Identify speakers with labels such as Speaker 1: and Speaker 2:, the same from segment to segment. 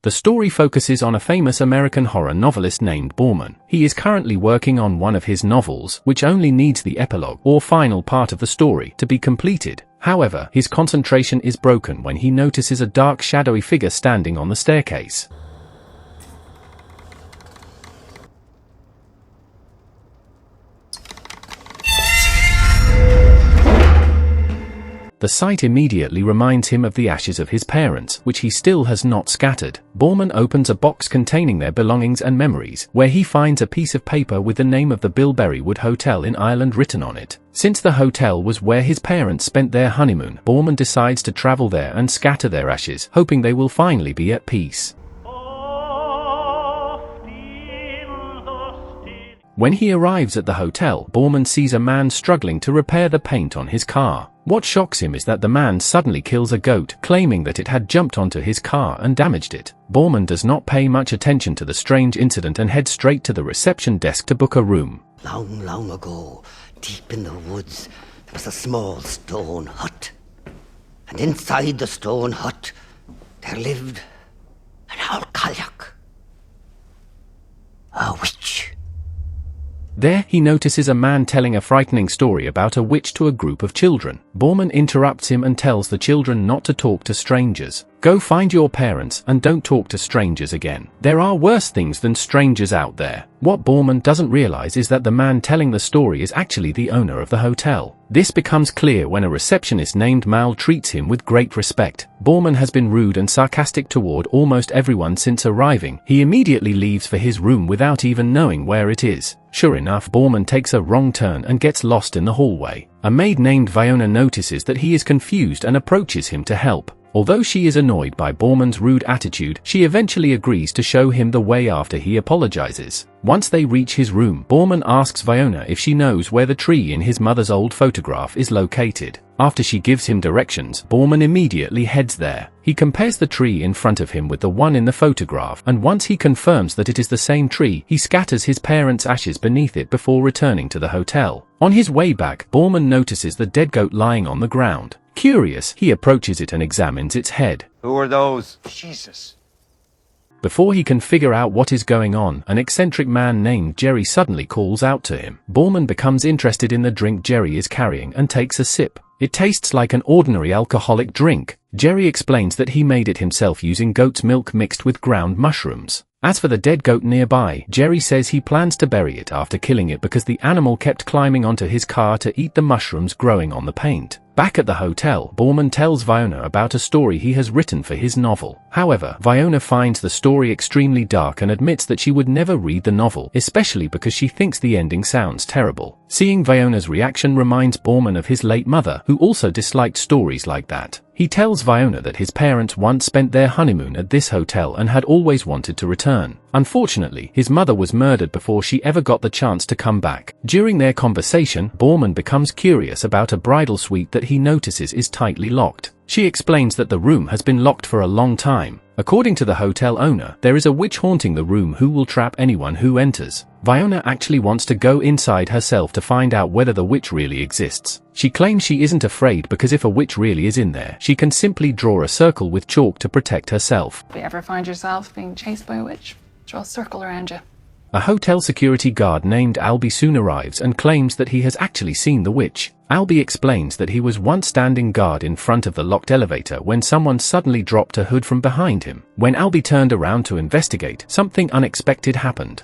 Speaker 1: The story focuses on a famous American horror novelist named Borman. He is currently working on one of his novels, which only needs the epilogue, or final part of the story, to be completed. However, his concentration is broken when he notices a dark shadowy figure standing on the staircase. The sight immediately reminds him of the ashes of his parents, which he still has not scattered. Borman opens a box containing their belongings and memories, where he finds a piece of paper with the name of the Bilberry Wood Hotel in Ireland written on it. Since the hotel was where his parents spent their honeymoon, Borman decides to travel there and scatter their ashes, hoping they will finally be at peace. When he arrives at the hotel, Borman sees a man struggling to repair the paint on his car. What shocks him is that the man suddenly kills a goat, claiming that it had jumped onto his car and damaged it. Borman does not pay much attention to the strange incident and heads straight to the reception desk to book a room.
Speaker 2: Long, long ago, deep in the woods, there was a small stone hut. And inside the stone hut, there lived an old Kalyak, a witch.
Speaker 1: There, he notices a man telling a frightening story about a witch to a group of children. Borman interrupts him and tells the children not to talk to strangers. Go find your parents and don't talk to strangers again. There are worse things than strangers out there. What Borman doesn't realize is that the man telling the story is actually the owner of the hotel. This becomes clear when a receptionist named Mal treats him with great respect. Borman has been rude and sarcastic toward almost everyone since arriving. He immediately leaves for his room without even knowing where it is. Sure enough, Borman takes a wrong turn and gets lost in the hallway. A maid named Fiona notices that he is confused and approaches him to help. Although she is annoyed by Borman's rude attitude, she eventually agrees to show him the way after he apologizes. Once they reach his room, Borman asks Fiona if she knows where the tree in his mother's old photograph is located. After she gives him directions, Borman immediately heads there. He compares the tree in front of him with the one in the photograph, and once he confirms that it is the same tree, he scatters his parents' ashes beneath it before returning to the hotel. On his way back, Borman notices the dead goat lying on the ground. Curious, he approaches it and examines its head.
Speaker 3: Who are those? Jesus.
Speaker 1: Before he can figure out what is going on, an eccentric man named Jerry suddenly calls out to him. Borman becomes interested in the drink Jerry is carrying and takes a sip. It tastes like an ordinary alcoholic drink. Jerry explains that he made it himself using goat's milk mixed with ground mushrooms. As for the dead goat nearby, Jerry says he plans to bury it after killing it because the animal kept climbing onto his car to eat the mushrooms growing on the paint. Back at the hotel, Borman tells Fiona about a story he has written for his novel. However, Fiona finds the story extremely dark and admits that she would never read the novel, especially because she thinks the ending sounds terrible. Seeing Fiona's reaction reminds Borman of his late mother, who also disliked stories like that. He tells Fiona that his parents once spent their honeymoon at this hotel and had always wanted to return. Unfortunately, his mother was murdered before she ever got the chance to come back. During their conversation, Borman becomes curious about a bridal suite that he notices is tightly locked. She explains that the room has been locked for a long time. According to the hotel owner, there is a witch haunting the room who will trap anyone who enters. Fiona actually wants to go inside herself to find out whether the witch really exists. She claims she isn't afraid because if a witch really is in there, she can simply draw a circle with chalk to protect herself.
Speaker 4: If you ever find yourself being chased by a witch, draw a circle around you.
Speaker 1: A hotel security guard named Albie soon arrives and claims that he has actually seen the witch. Albie explains that he was once standing guard in front of the locked elevator when someone suddenly dropped a hood from behind him. When Albie turned around to investigate, something unexpected happened.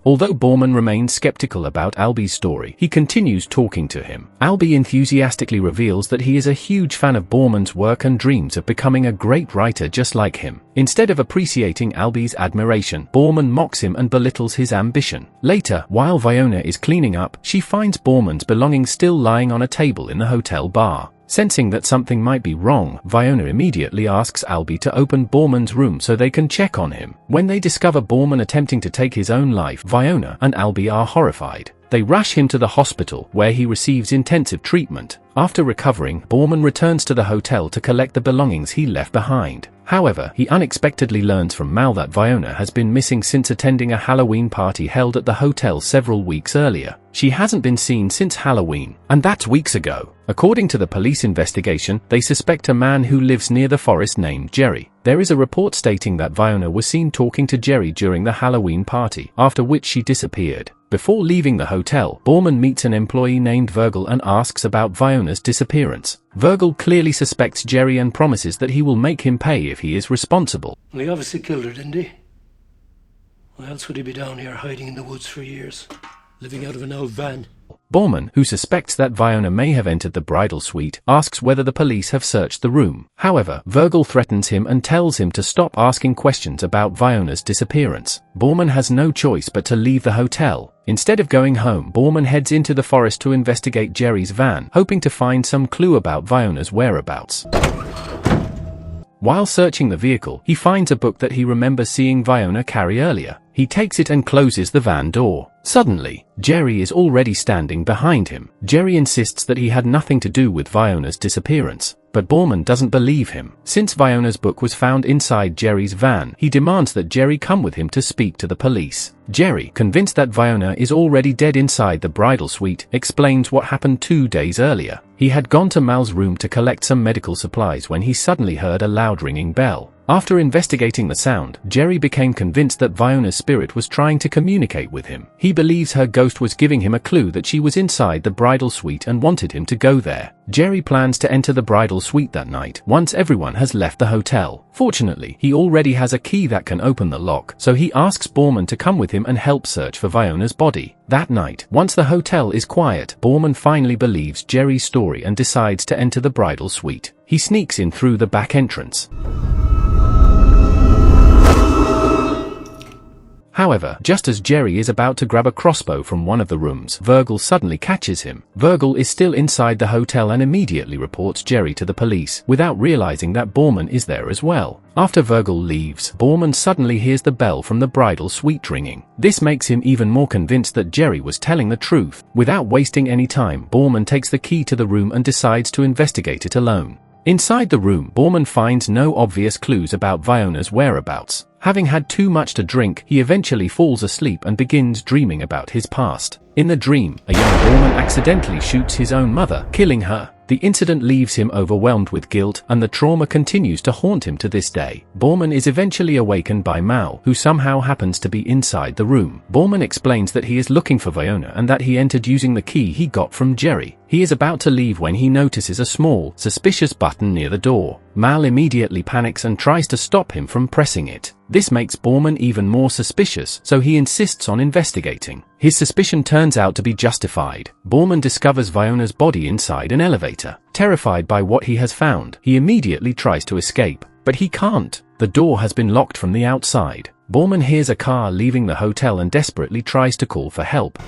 Speaker 1: Although Borman remains skeptical about Albie's story, he continues talking to him. Albie enthusiastically reveals that he is a huge fan of Borman's work and dreams of becoming a great writer just like him. Instead of appreciating Albie's admiration, Borman mocks him and belittles his ambition. Later, while Fiona is cleaning up, she finds Borman's belongings still lying on a table in the hotel bar. Sensing that something might be wrong, Fiona immediately asks Albie to open Borman's room so they can check on him. When they discover Borman attempting to take his own life, Fiona and Albie are horrified. They rush him to the hospital, where he receives intensive treatment. After recovering, Borman returns to the hotel to collect the belongings he left behind. However, he unexpectedly learns from Mal that Vyona has been missing since attending a Halloween party held at the hotel several weeks earlier. She hasn't been seen since Halloween, and that's weeks ago. According to the police investigation, they suspect a man who lives near the forest named Jerry. There is a report stating that Vyona was seen talking to Jerry during the Halloween party, after which she disappeared. Before leaving the hotel, Borman meets an employee named Virgil and asks about Vyona's disappearance. Virgil clearly suspects Jerry and promises that he will make him pay if he is responsible.
Speaker 5: Well, he obviously killed her, didn't he? Why else would he be down here hiding in the woods for years, living out of an old van?
Speaker 1: Borman, who suspects that Vyona may have entered the bridal suite, asks whether the police have searched the room. However, Virgil threatens him and tells him to stop asking questions about Vyona's disappearance. Borman has no choice but to leave the hotel. Instead of going home, Borman heads into the forest to investigate Jerry's van, hoping to find some clue about Vyona's whereabouts. While searching the vehicle, he finds a book that he remembers seeing Vyona carry earlier. He takes it and closes the van door. Suddenly, Jerry is already standing behind him. Jerry insists that he had nothing to do with Vyona's disappearance, but Borman doesn't believe him. Since Vyona's book was found inside Jerry's van, he demands that Jerry come with him to speak to the police. Jerry, convinced that Vyona is already dead inside the bridal suite, explains what happened 2 days earlier. He had gone to Mal's room to collect some medical supplies when he suddenly heard a loud ringing bell. After investigating the sound, Jerry became convinced that Vyona's spirit was trying to communicate with him. He believes her ghost was giving him a clue that she was inside the bridal suite and wanted him to go there. Jerry plans to enter the bridal suite that night, once everyone has left the hotel. Fortunately, he already has a key that can open the lock, so he asks Borman to come with him and help search for Vyona's body. That night, once the hotel is quiet, Borman finally believes Jerry's story and decides to enter the bridal suite. He sneaks in through the back entrance. However, just as Jerry is about to grab a crossbow from one of the rooms, Virgil suddenly catches him. Virgil is still inside the hotel and immediately reports Jerry to the police, without realizing that Borman is there as well. After Virgil leaves, Borman suddenly hears the bell from the bridal suite ringing. This makes him even more convinced that Jerry was telling the truth. Without wasting any time, Borman takes the key to the room and decides to investigate it alone. Inside the room, Borman finds no obvious clues about Vyona's whereabouts. Having had too much to drink, he eventually falls asleep and begins dreaming about his past. In the dream, a young Borman accidentally shoots his own mother, killing her. The incident leaves him overwhelmed with guilt, and the trauma continues to haunt him to this day. Borman is eventually awakened by Mal, who somehow happens to be inside the room. Borman explains that he is looking for Vyona and that he entered using the key he got from Jerry. He is about to leave when he notices a small, suspicious button near the door. Mal immediately panics and tries to stop him from pressing it. This makes Borman even more suspicious, so he insists on investigating. His suspicion turns out to be justified. Borman discovers Vyona's body inside an elevator. Terrified by what he has found, he immediately tries to escape, but he can't. The door has been locked from the outside. Borman hears a car leaving the hotel and desperately tries to call for help.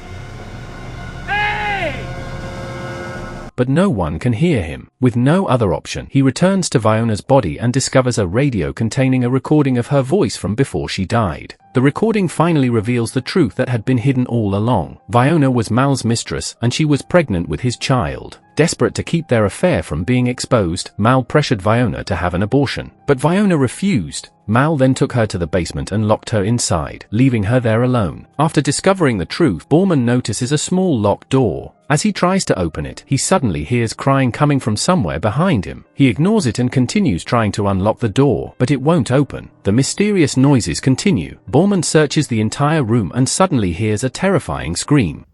Speaker 1: But no one can hear him. With no other option, he returns to Vyona's body and discovers a radio containing a recording of her voice from before she died. The recording finally reveals the truth that had been hidden all along. Vyona was Mal's mistress, and she was pregnant with his child. Desperate to keep their affair from being exposed, Mal pressured Vyona to have an abortion. But Vyona refused. Mal then took her to the basement and locked her inside, leaving her there alone. After discovering the truth, Borman notices a small locked door. As he tries to open it, he suddenly hears crying coming from somewhere behind him. He ignores it and continues trying to unlock the door, but it won't open. The mysterious noises continue. Borman searches the entire room and suddenly hears a terrifying scream.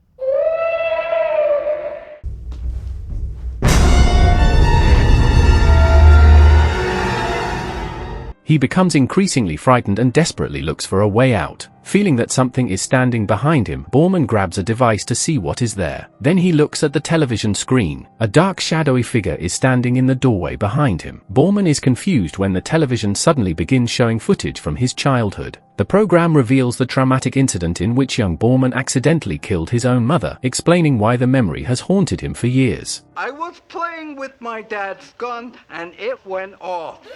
Speaker 1: He becomes increasingly frightened and desperately looks for a way out. Feeling that something is standing behind him, Borman grabs a device to see what is there. Then he looks at the television screen. A dark shadowy figure is standing in the doorway behind him. Borman is confused when the television suddenly begins showing footage from his childhood. The program reveals the traumatic incident in which young Borman accidentally killed his own mother, explaining why the memory has haunted him for years.
Speaker 6: I was playing with my dad's gun and it went off.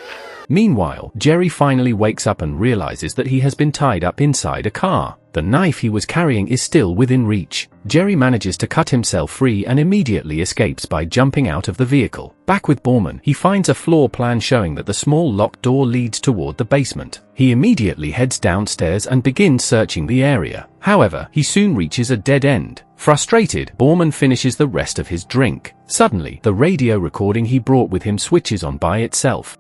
Speaker 1: Meanwhile, Jerry finally wakes up and realizes that he has been tied up inside inside a car. The knife he was carrying is still within reach. Jerry manages to cut himself free and immediately escapes by jumping out of the vehicle. Back with Borman, he finds a floor plan showing that the small locked door leads toward the basement. He immediately heads downstairs and begins searching the area. However, he soon reaches a dead end. Frustrated, Borman finishes the rest of his drink. Suddenly, the radio recording he brought with him switches on by itself.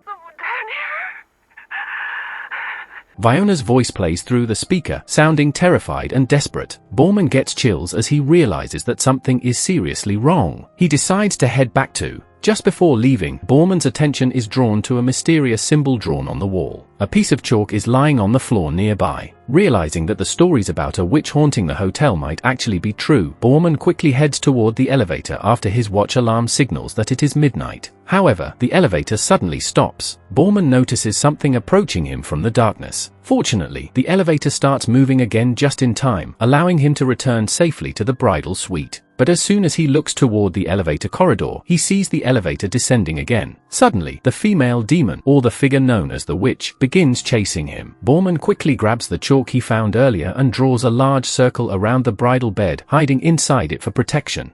Speaker 1: Viona's voice plays through the speaker, sounding terrified and desperate. Borman gets chills as he realizes that something is seriously wrong. He decides to head back to. Just before leaving, Borman's attention is drawn to a mysterious symbol drawn on the wall. A piece of chalk is lying on the floor nearby. Realizing that the stories about a witch haunting the hotel might actually be true, Borman quickly heads toward the elevator after his watch alarm signals that it is midnight. However, the elevator suddenly stops. Borman notices something approaching him from the darkness. Fortunately, the elevator starts moving again just in time, allowing him to return safely to the bridal suite. But as soon as he looks toward the elevator corridor, he sees the elevator descending again. Suddenly, the female demon, or the figure known as the witch, begins chasing him. Borman quickly grabs the chalk he found earlier and draws a large circle around the bridal bed, hiding inside it for protection.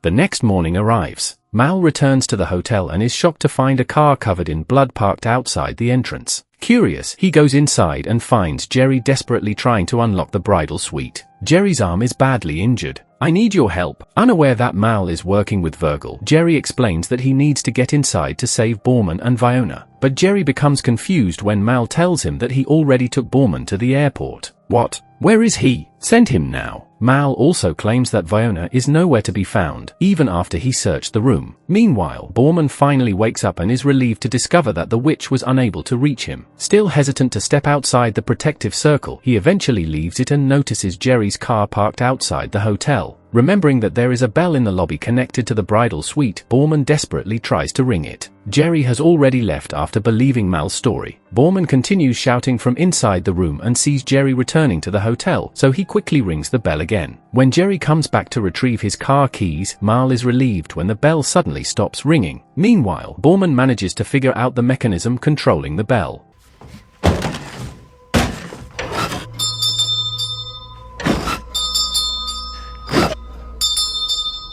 Speaker 1: The next morning arrives. Mal returns to the hotel and is shocked to find a car covered in blood parked outside the entrance. Curious, he goes inside and finds Jerry desperately trying to unlock the bridal suite. Jerry's arm is badly injured. "I need your help." Unaware that Mal is working with Virgil, Jerry explains that he needs to get inside to save Borman and Viona. But Jerry becomes confused when Mal tells him that he already took Borman to the airport. What? Where is he? Send him now. Mal also claims that Viona is nowhere to be found, even after he searched the room. Meanwhile, Borman finally wakes up and is relieved to discover that the witch was unable to reach him. Still hesitant to step outside the protective circle, he eventually leaves it and notices Jerry's car parked outside the hotel. Remembering that there is a bell in the lobby connected to the bridal suite, Borman desperately tries to ring it. Jerry has already left after believing Mal's story. Borman continues shouting from inside the room and sees Jerry returning to the hotel, so he quickly rings the bell again. When Jerry comes back to retrieve his car keys, Mal is relieved when the bell suddenly stops ringing. Meanwhile, Borman manages to figure out the mechanism controlling the bell.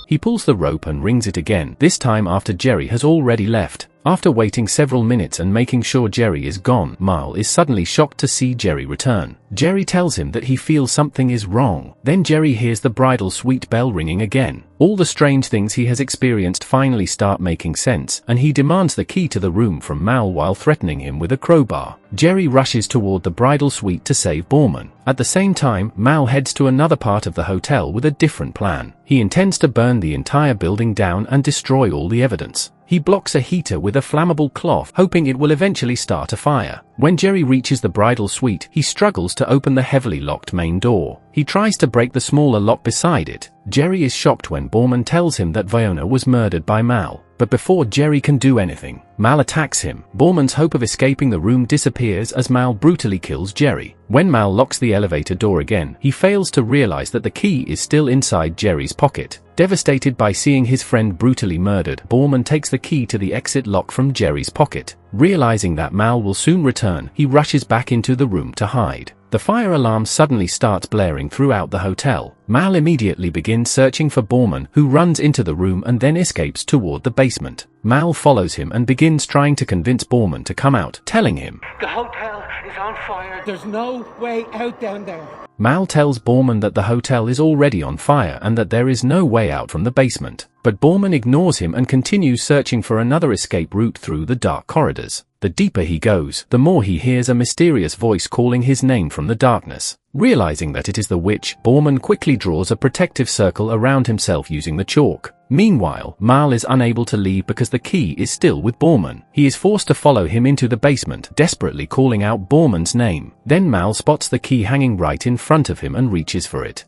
Speaker 1: He pulls the rope and rings it again, this time after Jerry has already left. After waiting several minutes and making sure Jerry is gone, Mal is suddenly shocked to see Jerry return. Jerry tells him that he feels something is wrong. Then Jerry hears the bridal suite bell ringing again. All the strange things he has experienced finally start making sense, and he demands the key to the room from Mal while threatening him with a crowbar. Jerry rushes toward the bridal suite to save Borman. At the same time, Mal heads to another part of the hotel with a different plan. He intends to burn the entire building down and destroy all the evidence. He blocks a heater with a flammable cloth, hoping it will eventually start a fire. When Jerry reaches the bridal suite, he struggles to open the heavily locked main door. He tries to break the smaller lock beside it. Jerry is shocked when Borman tells him that Viona was murdered by Mal. But before Jerry can do anything, Mal attacks him. Borman's hope of escaping the room disappears as Mal brutally kills Jerry. When Mal locks the elevator door again, he fails to realize that the key is still inside Jerry's pocket. Devastated by seeing his friend brutally murdered, Borman takes the key to the exit lock from Jerry's pocket. Realizing that Mal will soon return, he rushes back into the room to hide. The fire alarm suddenly starts blaring throughout the hotel. Mal immediately begins searching for Borman, who runs into the room and then escapes toward the basement. Mal follows him and begins trying to convince Borman to come out, telling him,
Speaker 6: The hotel is on fire. There's no way out down there.
Speaker 1: Mal tells Borman that the hotel is already on fire and that there is no way out from the basement. But Borman ignores him and continues searching for another escape route through the dark corridors. The deeper he goes, the more he hears a mysterious voice calling his name from the darkness. Realizing that it is the witch, Borman quickly draws a protective circle around himself using the chalk. Meanwhile, Mal is unable to leave because the key is still with Borman. He is forced to follow him into the basement, desperately calling out Borman's name. Then Mal spots the key hanging right in front of him and reaches for it.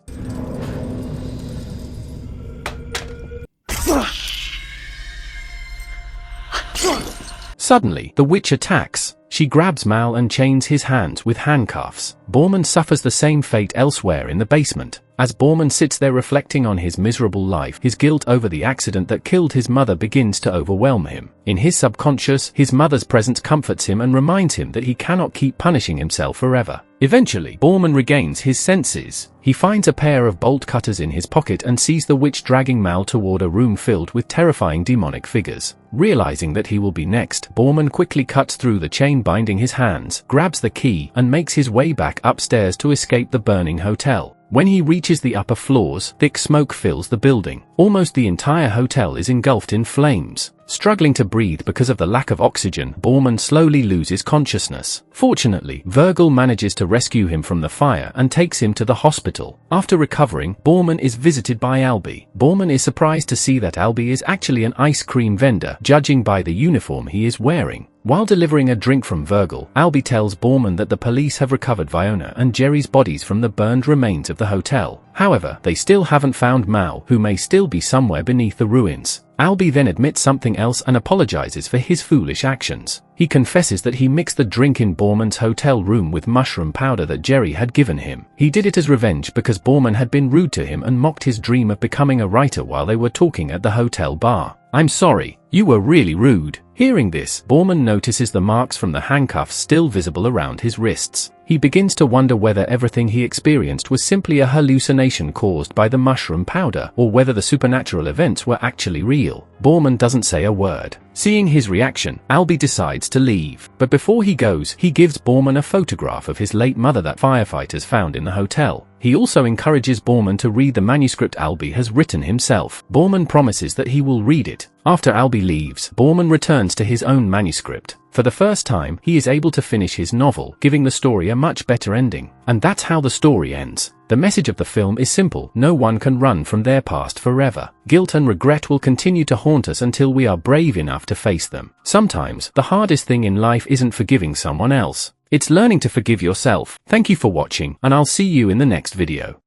Speaker 1: Suddenly, the witch attacks. She grabs Mal and chains his hands with handcuffs. Borman suffers the same fate elsewhere in the basement. As Borman sits there reflecting on his miserable life, his guilt over the accident that killed his mother begins to overwhelm him. In his subconscious, his mother's presence comforts him and reminds him that he cannot keep punishing himself forever. Eventually, Borman regains his senses. He finds a pair of bolt cutters in his pocket and sees the witch dragging Mal toward a room filled with terrifying demonic figures. Realizing that he will be next, Borman quickly cuts through the chain binding his hands, grabs the key, and makes his way back upstairs to escape the burning hotel. When he reaches the upper floors, thick smoke fills the building. Almost the entire hotel is engulfed in flames. Struggling to breathe because of the lack of oxygen, Borman slowly loses consciousness. Fortunately, Virgil manages to rescue him from the fire and takes him to the hospital. After recovering, Borman is visited by Albie. Borman is surprised to see that Albie is actually an ice cream vendor, judging by the uniform he is wearing. While delivering a drink from Virgil, Albie tells Borman that the police have recovered Fiona and Jerry's bodies from the burned remains of the hotel. However, they still haven't found Mal, who may still be somewhere beneath the ruins. Albie then admits something else and apologizes for his foolish actions. He confesses that he mixed the drink in Borman's hotel room with mushroom powder that Jerry had given him. He did it as revenge because Borman had been rude to him and mocked his dream of becoming a writer while they were talking at the hotel bar. "I'm sorry, you were really rude." Hearing this, Borman notices the marks from the handcuffs still visible around his wrists. He begins to wonder whether everything he experienced was simply a hallucination caused by the mushroom powder, or whether the supernatural events were actually real. Borman doesn't say a word. Seeing his reaction, Albie decides to leave. But before he goes, he gives Borman a photograph of his late mother that firefighters found in the hotel. He also encourages Borman to read the manuscript Albie has written himself. Borman promises that he will read it. After Albie leaves, Borman returns to his own manuscript. For the first time, he is able to finish his novel, giving the story a much better ending. And that's how the story ends. The message of the film is simple: no one can run from their past forever. Guilt and regret will continue to haunt us until we are brave enough to face them. Sometimes, the hardest thing in life isn't forgiving someone else. It's learning to forgive yourself. Thank you for watching, and I'll see you in the next video.